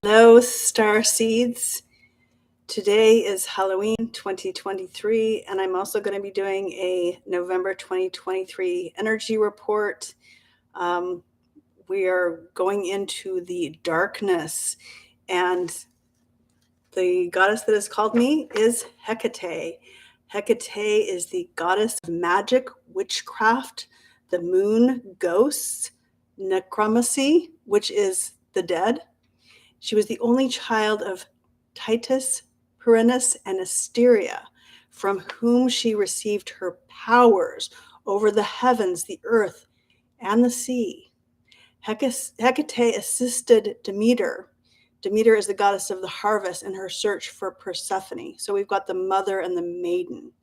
Hello, star seeds. Today is Halloween 2023, and I'm also going to be doing a November 2023 energy report. We are going into the darkness, and the goddess that has called me is Hecate. Hecate is the goddess of magic, witchcraft, the moon, ghosts, necromancy, which is the dead. She was the only child of Titanes Perses and Asteria, from whom she received her powers over the heavens, the earth, and the sea. Hecate assisted Demeter. Demeter is the goddess of the harvest in her search for Persephone. So we've got the mother and the maiden,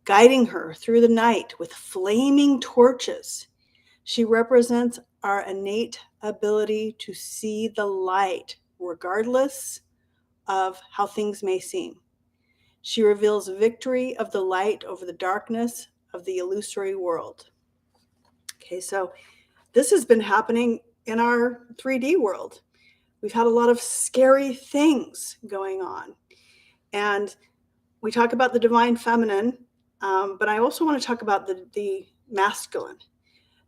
guiding her through the night with flaming torches. She represents our innate ability to see the light, regardless of how things may seem. She reveals victory of the light over the darkness of the illusory world. Okay, so this has been happening in our 3D world. We've had a lot of scary things going on. And we talk about the divine feminine, but I also want to talk about the masculine.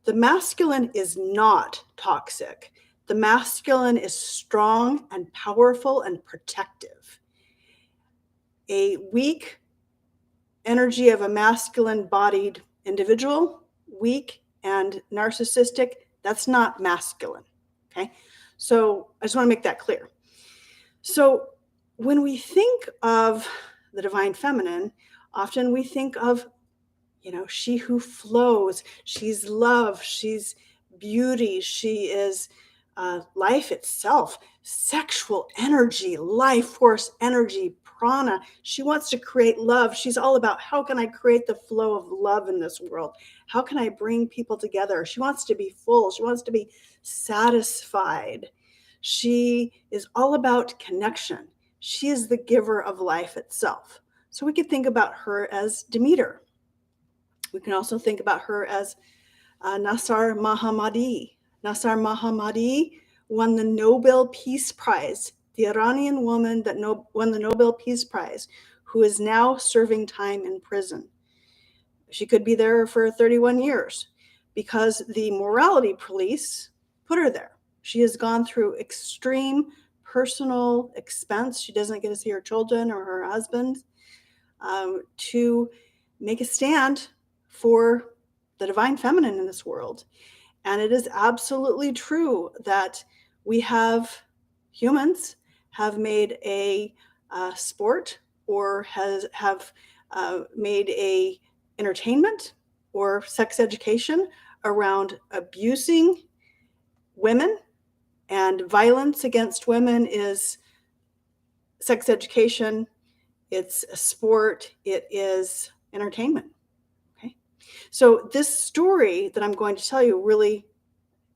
The masculine is not toxic. The masculine is strong and powerful and protective. A weak energy of a masculine-bodied individual, weak and narcissistic, that's not masculine, okay? So I just want to make that clear. So when we think of the divine feminine, often we think of she who flows, she's love, she's beauty, she is life itself, sexual energy, life force energy, prana. She wants to create love. She's all about, how can I create the flow of love in this world? How can I bring people together? She wants to be full. She wants to be satisfied. She is all about connection. She is the giver of life itself. So we could think about her as Demeter. We can also think about her as Nasar Mahamadi. Nasar Mahamadi won the Nobel Peace Prize, the Iranian woman that won the Nobel Peace Prize, who is now serving time in prison. She could be there for 31 years because the morality police put her there. She has gone through extreme personal expense. She doesn't get to see her children or her husband to make a stand for the divine feminine in this world. And it is absolutely true that humans have made a sport or have made a entertainment or sex education around abusing women, and violence against women is sex education, it's a sport, it is entertainment. So this story that I'm going to tell you really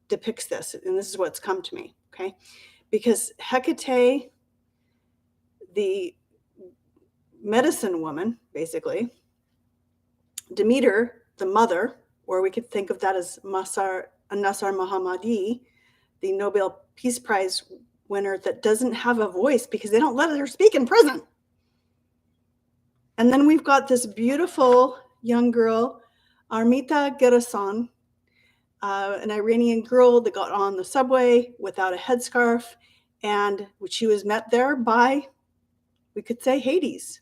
depicts this, and this is what's come to me, okay? Because Hecate, the medicine woman, basically, Demeter, the mother, or we could think of that as Nasar Mahamadi, the Nobel Peace Prize winner that doesn't have a voice because they don't let her speak in prison. And then we've got this beautiful young girl, Armita Gerasan, an Iranian girl that got on the subway without a headscarf, and she was met there by, we could say, Hades.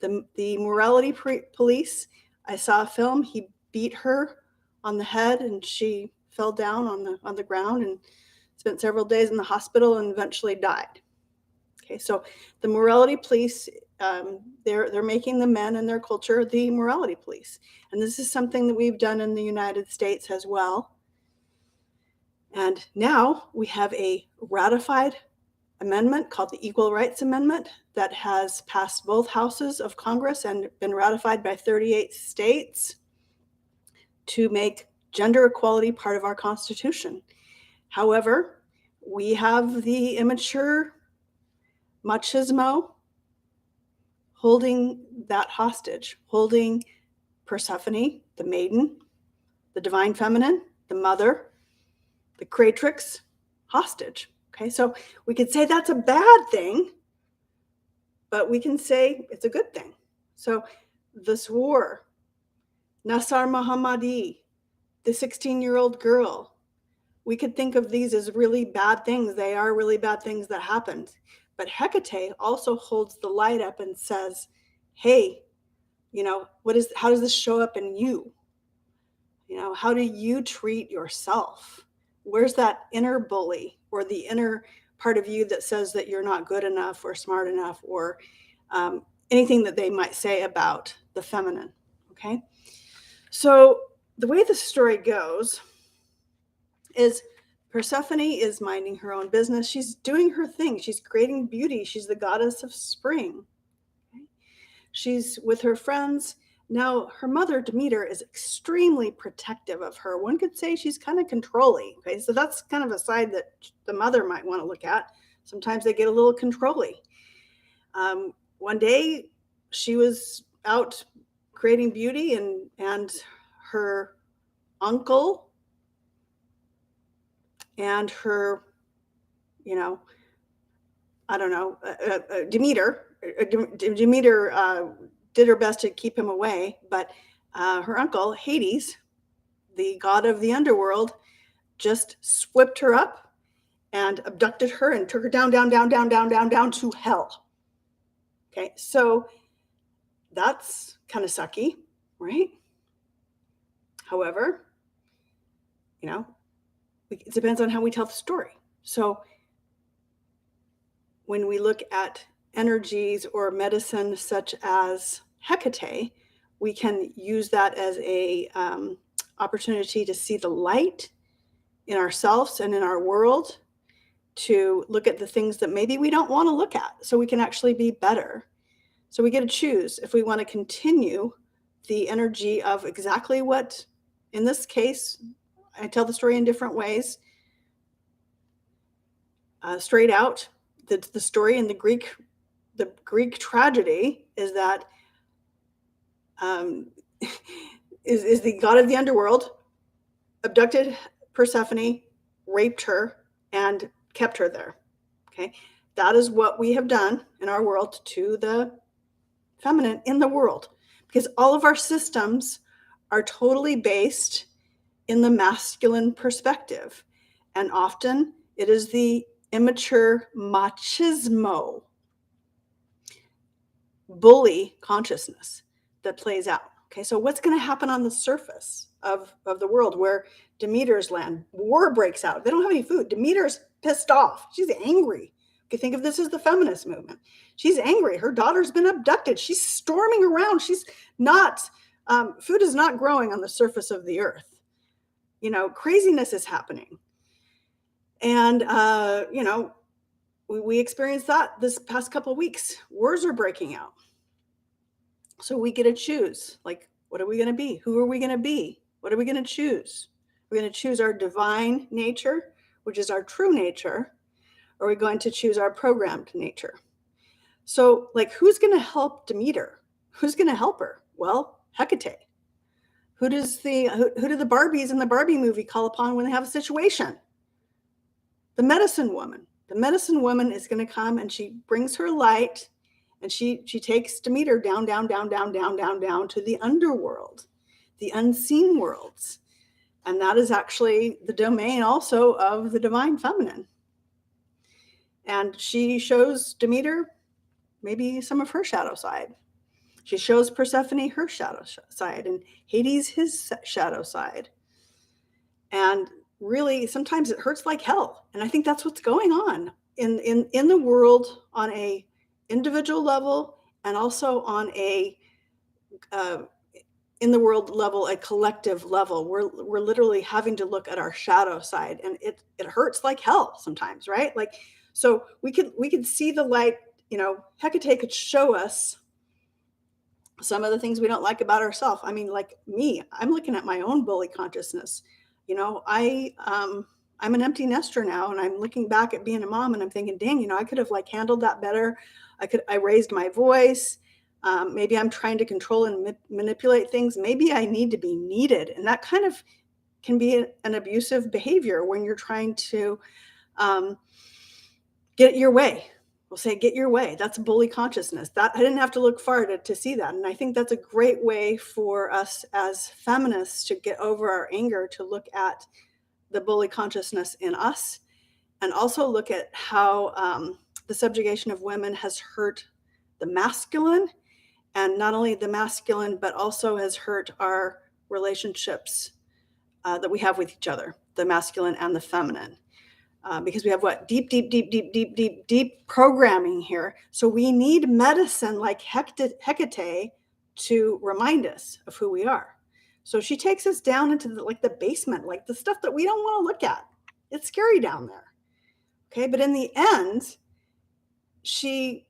The morality police, I saw a film, he beat her on the head and she fell down on the ground and spent several days in the hospital and eventually died. Okay, so the morality police, they're making the men and their culture the morality police. And this is something that we've done in the United States as well. And now we have a ratified amendment called the Equal Rights Amendment that has passed both houses of Congress and been ratified by 38 states to make gender equality part of our Constitution. However, we have the immature machismo holding that hostage, holding Persephone, the maiden, the divine feminine, the mother, the creatrix, hostage. Okay, so we could say that's a bad thing, but we can say it's a good thing. So this war, Nasar Mohammadi, the 16-year-old girl, we could think of these as really bad things. They are really bad things that happened. But Hecate also holds the light up and says, hey, how does this show up in you? How do you treat yourself? Where's that inner bully or the inner part of you that says that you're not good enough or smart enough or anything that they might say about the feminine? Okay. So the way the story goes is Persephone is minding her own business. She's doing her thing. She's creating beauty. She's the goddess of spring. Okay? She's with her friends. Now, her mother, Demeter, is extremely protective of her. One could say she's kind of controlling. Okay, so that's kind of a side that the mother might want to look at. Sometimes they get a little controlling. One day, she was out creating beauty, and her uncle and her, Demeter did her best to keep him away, but her uncle, Hades, the god of the underworld, just swept her up and abducted her and took her down to hell. Okay, so that's kind of sucky, right? However, it depends on how we tell the story. So when we look at energies or medicine such as Hecate, we can use that as a opportunity to see the light in ourselves and in our world, to look at the things that maybe we don't want to look at, so we can actually be better. So we get to choose if we want to continue the energy of exactly what, in this case, I tell the story in different ways. Straight out, the story in the Greek tragedy is that is the god of the underworld abducted Persephone, raped her, and kept her there. Okay, that is what we have done in our world to the feminine in the world, because all of our systems are totally based in the masculine perspective, and often it is the immature machismo bully consciousness that plays out. Okay, so what's going to happen on the surface of the world where Demeter's land? War breaks out. They don't have any food. Demeter's pissed off. She's angry. Okay, think of this as the feminist movement. She's angry. Her daughter's been abducted. She's storming around. She's not, food is not growing on the surface of the earth. Craziness is happening. And, we experienced that this past couple of weeks. Wars are breaking out. So we get to choose, like, what are we going to be? Who are we going to be? What are we going to choose? We're going to choose our divine nature, which is our true nature, or are we going to choose our programmed nature? So, like, who's going to help Demeter? Who's going to help her? Well, Hecate. Who do the Barbies in the Barbie movie call upon when they have a situation? The medicine woman. The medicine woman is going to come, and she brings her light, and she takes Demeter down to the underworld, the unseen worlds. And that is actually the domain also of the divine feminine. And she shows Demeter maybe some of her shadow side. She shows Persephone her shadow side, and Hades his shadow side. And really, sometimes it hurts like hell. And I think that's what's going on in the world on a individual level, and also on a in the world level, a collective level. We're literally having to look at our shadow side, and it hurts like hell sometimes, right? Like, so we could see the light. Hecate could show us some of the things we don't like about ourselves. I mean, like me, I'm looking at my own bully consciousness. I'm an empty nester now, and I'm looking back at being a mom, and I'm thinking, dang, I could have handled that better. I raised my voice. Maybe I'm trying to control and manipulate things. Maybe I need to be needed. And that kind of can be an abusive behavior when you're trying to Get your way. We'll say, get your way. That's bully consciousness. That I didn't have to look far to see that. And I think that's a great way for us as feminists to get over our anger, to look at the bully consciousness in us, and also look at how the subjugation of women has hurt the masculine, and not only the masculine, but also has hurt our relationships that we have with each other, the masculine and the feminine. Because we have deep programming here. So we need medicine like Hecate to remind us of who we are. So she takes us down into the basement, like the stuff that we don't want to look at. It's scary down there. Okay, but in the end, she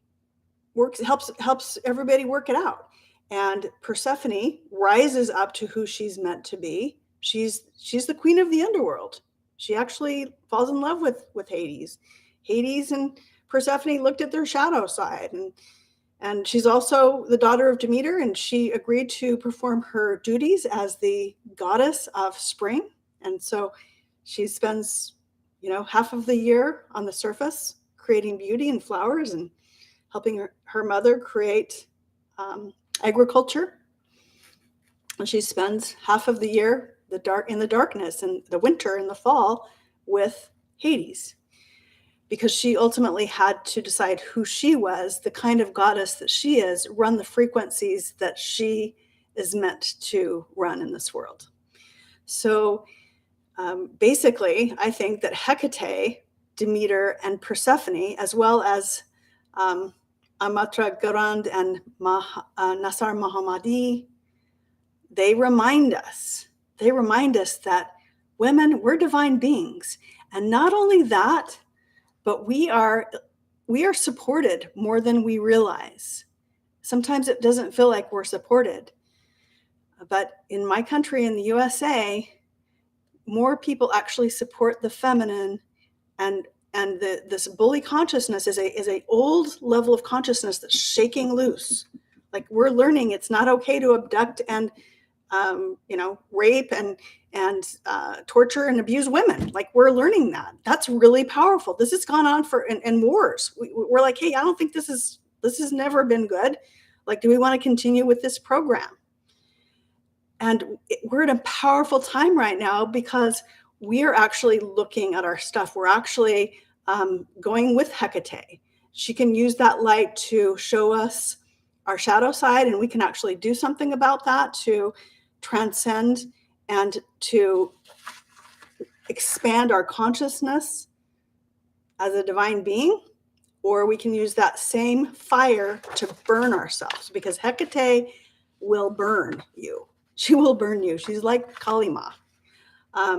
helps everybody work it out. And Persephone rises up to who she's meant to be. She's the queen of the underworld. She actually falls in love with Hades. Hades and Persephone looked at their shadow side, and she's also the daughter of Demeter, and she agreed to perform her duties as the goddess of spring. And so she spends, half of the year on the surface creating beauty and flowers and helping her mother create agriculture. And she spends half of the year in the darkness and the winter and the fall with Hades, because she ultimately had to decide who she was, the kind of goddess that she is, run the frequencies that she is meant to run in this world. So basically, I think that Hecate, Demeter, and Persephone, as well as Amatra Garand and Nasar Mohammadi, they remind us that women, we're divine beings. And not only that, but we are supported more than we realize. Sometimes it doesn't feel like we're supported. But in my country, in the USA, more people actually support the feminine, and this bully consciousness is a old level of consciousness that's shaking loose. Like, we're learning it's not okay to abduct and rape and torture and abuse women. Like, we're learning that. That's really powerful. This has gone on in wars. We're like, hey, I don't think this has never been good. Like, do we want to continue with this program? And we're in a powerful time right now because we are actually looking at our stuff. We're actually going with Hecate. She can use that light to show us our shadow side, and we can actually do something about that to transcend and to expand our consciousness as a divine being. Or we can use that same fire to burn ourselves, because Hecate will burn you. She will burn you. She's like Kali Ma.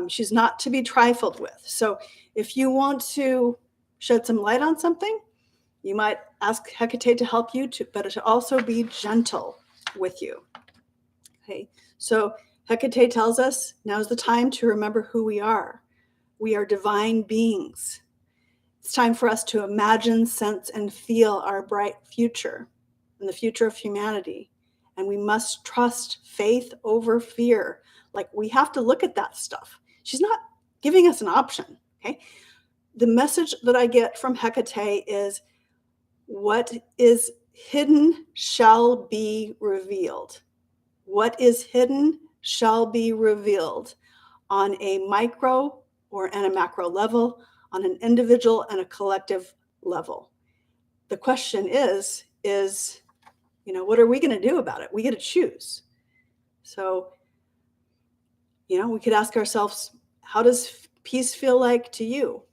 She's not to be trifled with. So if you want to shed some light on something, you might ask Hecate to help you, but to also be gentle with you. Okay, so Hecate tells us now's the time to remember who we are. We are divine beings. It's time for us to imagine, sense, and feel our bright future and the future of humanity. And we must trust faith over fear. Like, we have to look at that stuff. She's not giving us an option, okay? The message that I get from Hecate is, what is hidden shall be revealed. What is hidden shall be revealed on a micro and a macro level, on an individual and a collective level. The question is, what are we going to do about it? We get to choose. So, we could ask ourselves, how does peace feel like to you?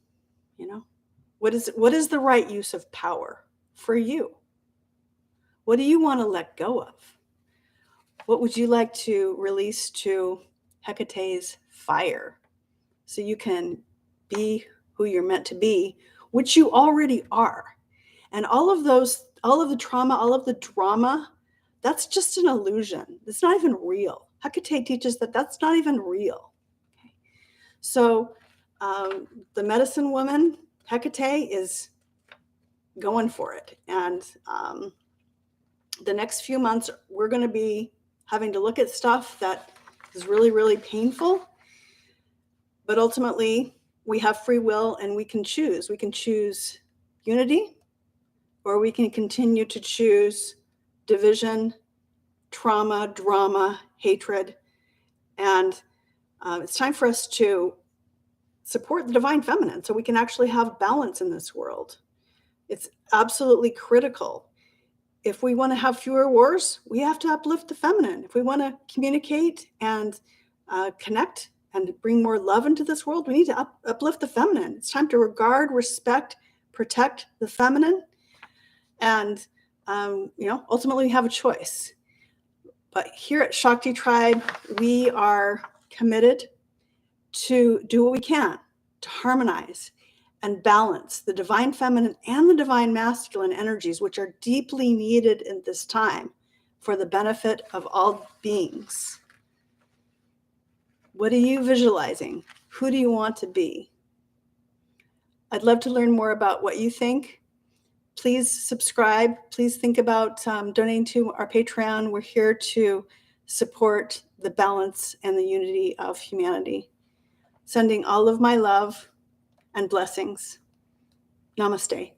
What is the right use of power for you? What do you want to let go of? What would you like to release to Hecate's fire so you can be who you're meant to be, which you already are? And all of the trauma, all of the drama, that's just an illusion. It's not even real. Hecate teaches that that's not even real. Okay. So the medicine woman, Hecate, is going for it. And the next few months, we're going to be having to look at stuff that is really, really painful. But ultimately, we have free will and we can choose. We can choose unity, or we can continue to choose division, trauma, drama, hatred. And it's time for us to support the divine feminine so we can actually have balance in this world. It's absolutely critical. If we want to have fewer wars, we have to uplift the feminine. If we want to communicate and connect and bring more love into this world, we need to uplift the feminine. It's time to regard, respect, protect the feminine. And, ultimately we have a choice. But here at Shakti Tribe, we are committed to do what we can to harmonize and balance the divine feminine and the divine masculine energies, which are deeply needed in this time for the benefit of all beings. What are you visualizing? Who do you want to be? I'd love to learn more about what you think. Please subscribe. Please think about donating to our Patreon. We're here to support the balance and the unity of humanity. Sending all of my love and blessings. Namaste.